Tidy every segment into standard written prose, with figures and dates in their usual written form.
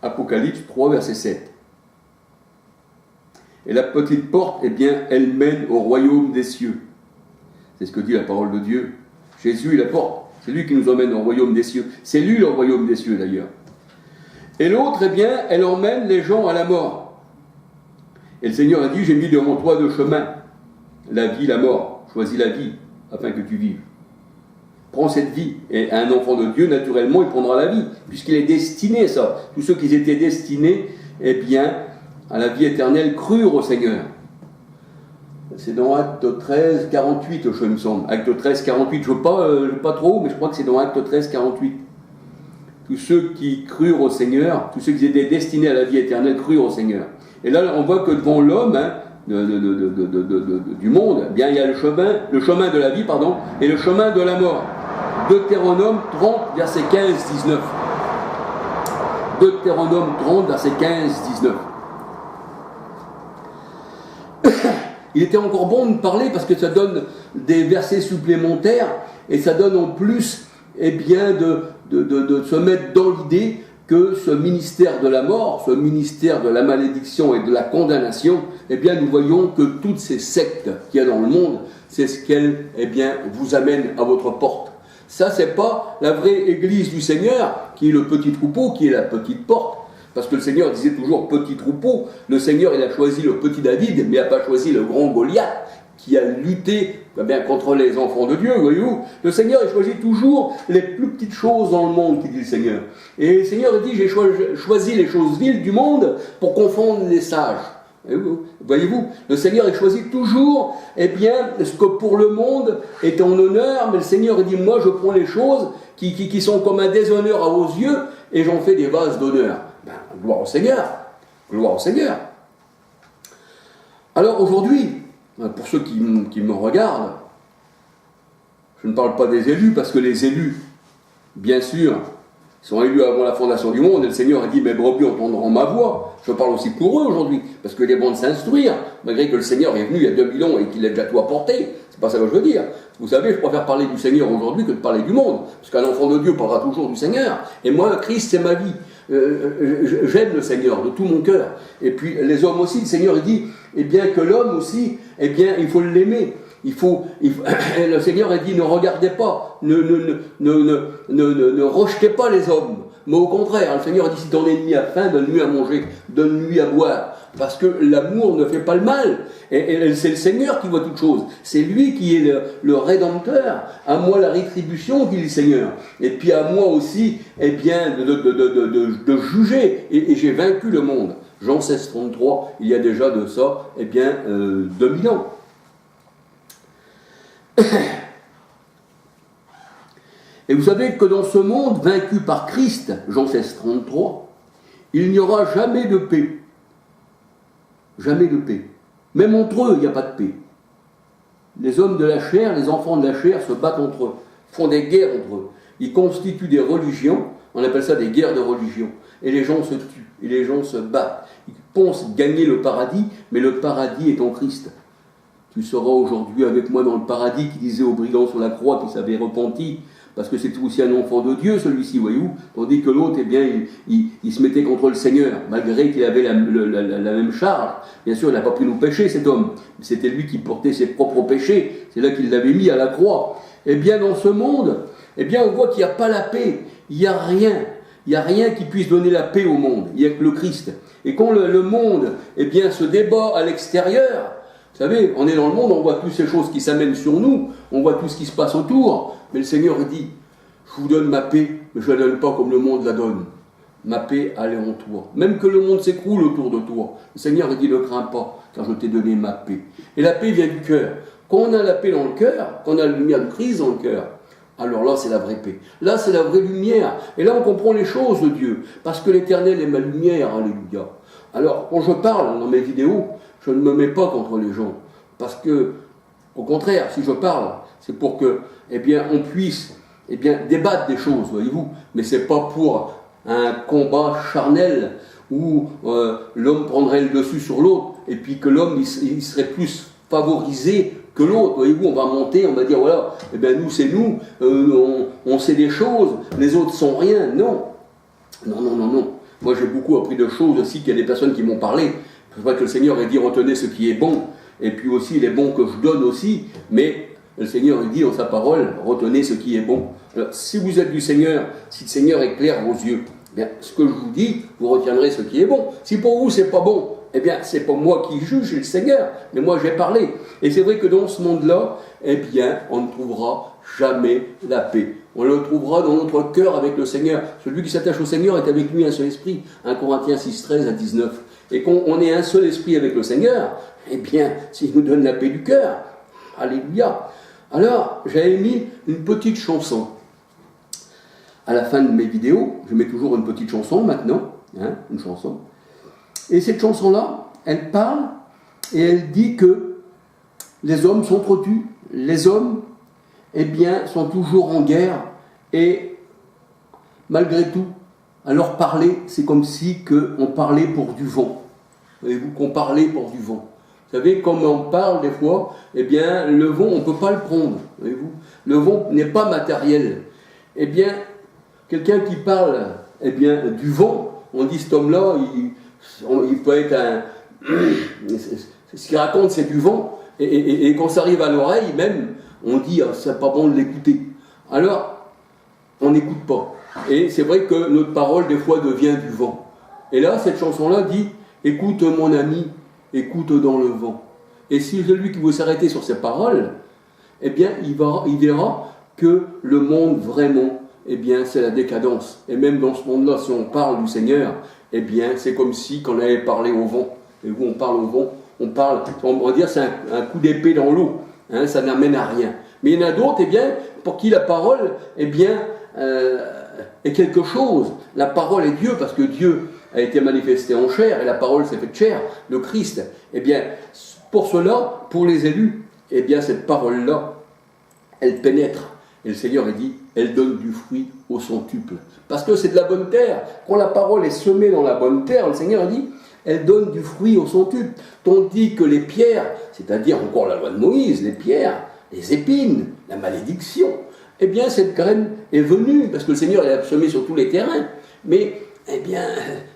Apocalypse 3, verset 7. Et la petite porte, eh bien, elle mène au royaume des cieux. C'est ce que dit la parole de Dieu. Jésus est la porte. C'est lui qui nous emmène au royaume des cieux. C'est lui le royaume des cieux, d'ailleurs. Et l'autre, eh bien, elle emmène les gens à la mort. Et le Seigneur a dit, j'ai mis devant toi deux chemins. La vie, la mort. Choisis la vie, afin que tu vives. Prends cette vie. Et un enfant de Dieu, naturellement, il prendra la vie, puisqu'il est destiné à ça. Tous ceux qui étaient destinés, eh bien, à la vie éternelle, crurent au Seigneur. C'est dans Acte 13, 48, je me semble. Acte 13, 48, je ne veux pas trop, mais je crois que c'est dans Acte 13, 48. Tous ceux qui crurent au Seigneur, tous ceux qui étaient destinés à la vie éternelle, crurent au Seigneur. Et là, on voit que devant l'homme, du monde, eh bien, il y a le chemin de la vie, et le chemin de la mort. Deutéronome 30, verset 15-19. Deutéronome 30, verset 15-19. Il était encore bon de parler parce que ça donne des versets supplémentaires et ça donne en plus, eh bien, de se mettre dans l'idée que ce ministère de la mort, ce ministère de la malédiction et de la condamnation, eh bien, nous voyons que toutes ces sectes qu'il y a dans le monde, c'est ce qu'elles, eh bien, vous amènent à votre porte. Ça, c'est pas la vraie église du Seigneur, qui est le petit troupeau, qui est la petite porte. Parce que le Seigneur disait toujours petit troupeau. Le Seigneur, il a choisi le petit David, mais il n'a pas choisi le grand Goliath, qui a lutté bien, contre les enfants de Dieu, voyez-vous. Le Seigneur, il choisit toujours les plus petites choses dans le monde, qui dit le Seigneur. Et le Seigneur, il dit, j'ai choisi les choses viles du monde pour confondre les sages. Voyez-vous, le Seigneur, il choisit toujours, eh bien, ce que pour le monde est en honneur, mais le Seigneur, il dit, moi, je prends les choses qui sont comme un déshonneur à vos yeux, et j'en fais des vases d'honneur. Ben, gloire au Seigneur. Gloire au Seigneur. Alors aujourd'hui, pour ceux qui me regardent, je ne parle pas des élus, parce que les élus, bien sûr, sont élus avant la fondation du monde, et le Seigneur a dit, mes brebis entendront ma voix. Je parle aussi pour eux aujourd'hui, parce qu'il est bon de s'instruire, malgré que le Seigneur est venu il y a 2000 ans et qu'il a déjà tout apporté. C'est pas ça que je veux dire. Vous savez, je préfère parler du Seigneur aujourd'hui que de parler du monde, parce qu'un enfant de Dieu parlera toujours du Seigneur. Et moi, Christ, c'est ma vie. J'aime le Seigneur de tout mon cœur. Et puis les hommes aussi, le Seigneur il dit, eh bien que l'homme aussi, eh bien il faut l'aimer. Le Seigneur a dit, ne regardez pas, ne rejetez pas les hommes. Mais au contraire, le Seigneur a dit, si ton ennemi a faim, donne-lui à manger, donne-lui à boire. Parce que l'amour ne fait pas le mal. Et c'est le Seigneur qui voit toutes choses. C'est lui qui est le Rédempteur. À moi la rétribution, dit le Seigneur. Et puis à moi aussi, eh bien, de juger. Et j'ai vaincu le monde. Jean 16, 33, il y a déjà de ça, eh bien, 2000 ans. Et vous savez que dans ce monde vaincu par Christ, Jean 16, 33, il n'y aura jamais de paix. Jamais de paix. Même entre eux, il n'y a pas de paix. Les hommes de la chair, les enfants de la chair se battent entre eux, font des guerres entre eux. Ils constituent des religions, on appelle ça des guerres de religion. Et les gens se tuent, et les gens se battent. Ils pensent gagner le paradis, mais le paradis est en Christ. Tu seras aujourd'hui avec moi dans le paradis, qui disait au brigand sur la croix qui s'avait repenti, parce que c'était aussi un enfant de Dieu, celui-ci, voyez-vous, tandis que l'autre, eh bien, il se mettait contre le Seigneur, malgré qu'il avait la même charge. Bien sûr, il n'a pas pris nos péchés, cet homme, mais c'était lui qui portait ses propres péchés, c'est là qu'il l'avait mis à la croix. Eh bien, dans ce monde, eh bien, on voit qu'il n'y a pas la paix, il n'y a rien qui puisse donner la paix au monde, il n'y a que le Christ. Et quand le monde, eh bien, se débat à l'extérieur, vous savez, on est dans le monde, on voit toutes ces choses qui s'amènent sur nous, on voit tout ce qui se passe autour, mais le Seigneur dit, je vous donne ma paix, mais je ne la donne pas comme le monde la donne. Ma paix, elle est en toi. Même que le monde s'écroule autour de toi, le Seigneur dit, ne crains pas, car je t'ai donné ma paix. Et la paix vient du cœur. Quand on a la paix dans le cœur, quand on a la lumière de Christ dans le cœur, alors là, c'est la vraie paix. Là, c'est la vraie lumière. Et là, on comprend les choses de Dieu, parce que l'Éternel est ma lumière, alléluia. Alors, quand je parle dans mes vidéos, je ne me mets pas contre les gens, parce que, au contraire, si je parle, c'est pour que, eh bien, on puisse, eh bien, débattre des choses, voyez-vous. Mais c'est pas pour un combat charnel où l'homme prendrait le dessus sur l'autre, et puis que l'homme il serait plus favorisé que l'autre. Voyez-vous, on va monter, on va dire voilà, eh bien, nous c'est nous, on sait des choses, les autres sont rien. Non, non, non, non, non. Moi j'ai beaucoup appris de choses aussi, qu'il y a des personnes qui m'ont parlé. C'est vrai que le Seigneur a dit retenez ce qui est bon, et puis aussi il est bon que je donne aussi, mais le Seigneur dit dans sa parole, retenez ce qui est bon. Alors, si vous êtes du Seigneur, si le Seigneur est clair à vos yeux, eh bien, ce que je vous dis, vous retiendrez ce qui est bon. Si pour vous c'est pas bon, eh bien c'est pas moi qui juge, c'est le Seigneur, mais moi j'ai parlé. Et c'est vrai que dans ce monde-là, eh bien on ne trouvera jamais la paix. On le trouvera dans notre cœur avec le Seigneur. Celui qui s'attache au Seigneur est avec lui un seul esprit. 1 Corinthiens 6, 13 à 19. Et qu'on ait un seul esprit avec le Seigneur, eh bien, s'il nous donne la paix du cœur, alléluia. Alors, j'avais mis une petite chanson. À la fin de mes vidéos, je mets toujours une petite chanson maintenant, une chanson. Et cette chanson-là, elle parle et elle dit que les hommes sont trop tus, les hommes, eh bien, sont toujours en guerre et malgré tout, à leur parler, c'est comme si on parlait pour du vent. Voyez-vous, qu'on parlait pour du vent. Vous savez, comme on parle des fois, eh bien, le vent, on ne peut pas le prendre. Voyez-vous, le vent n'est pas matériel. Eh bien, quelqu'un qui parle, eh bien, du vent, on dit cet homme-là, il peut être un... Ce qu'il raconte, c'est du vent. Et quand ça arrive à l'oreille, même, on dit, ah, c'est pas bon de l'écouter. Alors, on n'écoute pas. Et c'est vrai que notre parole, des fois, devient du vent. Et là, cette chanson-là dit, écoute mon ami, écoute dans le vent. Et si celui qui veut s'arrêter sur ces paroles, eh bien, il verra que le monde, vraiment, eh bien, c'est la décadence. Et même dans ce monde-là, si on parle du Seigneur, eh bien, c'est comme si on avait parlé au vent. Et vous, on parle au vent, on va dire, c'est un coup d'épée dans l'eau. Ça n'amène à rien. Mais il y en a d'autres, eh bien, pour qui la parole, eh bien, est quelque chose. La parole est Dieu, parce que Dieu a été manifesté en chair, et la parole s'est faite chair, le Christ. Eh bien, pour cela, pour les élus, eh bien, cette parole-là, elle pénètre. Et le Seigneur a dit, elle donne du fruit au centuple. Parce que c'est de la bonne terre. Quand la parole est semée dans la bonne terre, le Seigneur a dit, elle donne du fruit au centuple. Tandis que les pierres, c'est-à-dire encore la loi de Moïse, les pierres, les épines, la malédiction, eh bien, cette graine est venue, parce que le Seigneur l'a semée sur tous les terrains. Mais, eh bien,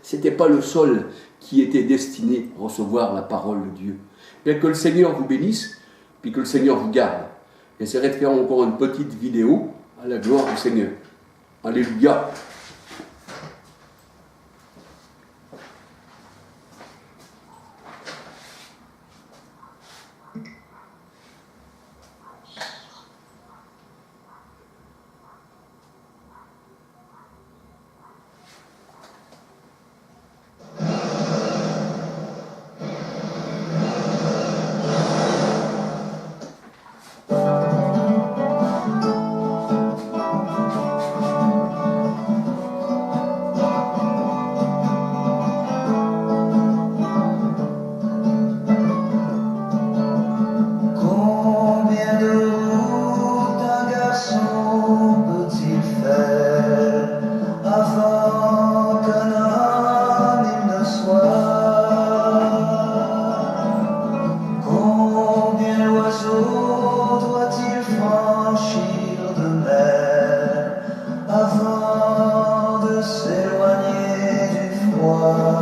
ce n'était pas le sol qui était destiné à recevoir la parole de Dieu. Bien que le Seigneur vous bénisse, puis que le Seigneur vous garde. J'essaierai de faire encore une petite vidéo à la gloire du Seigneur. Alléluia. Avant de s'éloigner du froid.